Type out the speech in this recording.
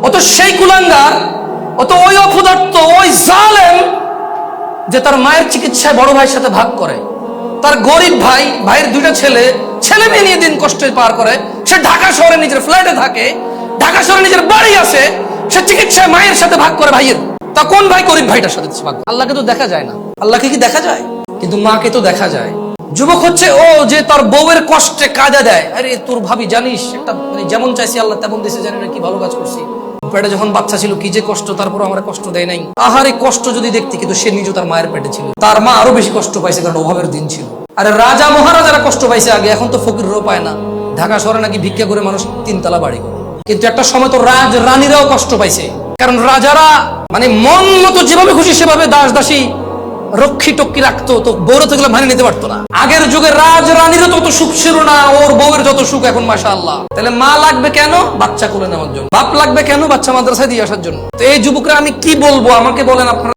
ও তো সেই কুলাঙ্গার, ও তো ওই অপদার্থ, ওই জালেম যে তার মায়ের চিকিৎসায় বড় ভাইয়ের সাথে ভাগ করে। তার গরিব ভাইয়ের দুইটা ছেলে মেয়ে নিয়ে দিন কষ্টে পার করে। সে ঢাকা শহরে নিজের ফ্ল্যাটে থাকে, ঢাকা শহরে নিজের বাড়ি আছে, সে চিকিৎসায় মায়ের সাথে ভাগ করে ভাইয়ের। তা কোন ভাই গরিব ভাইটার সাথে ভাগ? আল্লাহকে তো দেখা যায় না। আল্লাহকে কি দেখা যায়? কিন্তু মাকে তো দেখা যায়। যুবক হচ্ছে ও যে তার বউয়ের কষ্টে কাজা দেয়। আরে তোর ভাবি জানিস, একটা যেমন চাইছি আল্লাহ তেমন দিছে, জানি না কি ভালো কাজ করছি। পেটে যখন বাচ্চা ছিল কি যে কষ্ট, তারপর আমার কষ্ট দেয় নাই। আহারে কষ্ট যদি দেখতি, কিন্তু সে নিজে তার মায়ের পেটে ছিল। তার মা আরো বেশি কষ্ট পাইছে, কারণ অভাবের দিন ছিল। আরে রাজা মহারাজারা কষ্ট পাইছে আগে, এখন তো ফকিরও পায় না। ঢাকা শহরে নাকি ভিক্ষা করে মানুষ 3 তলা বাড়ি করে। কিন্তু একটা সময় তো রানীরাও কষ্ট পাইছে, কারণ রাজারা মন মতো যেভাবে খুশি সেভাবে দাস দাসী রক্ষী টক্ষী রাখতো, তো বউরা তো মানিয়ে নিতে পারতো না। আগের যুগে রানীরও তত সুখ ছিল না, ওর বউয়ের যত সুখ এখন মাশাআল্লাহ। তাহলে মা লাগবে কেন? বাচ্চা কোলে নেওয়ার জন্য। বাপ লাগবে কেন? বাচ্চা মাদ্রাসায় দিয়ে আসার জন্য। তো এই যুবকরা আমি কি বলবো, আমাকে বলেন আপনারা।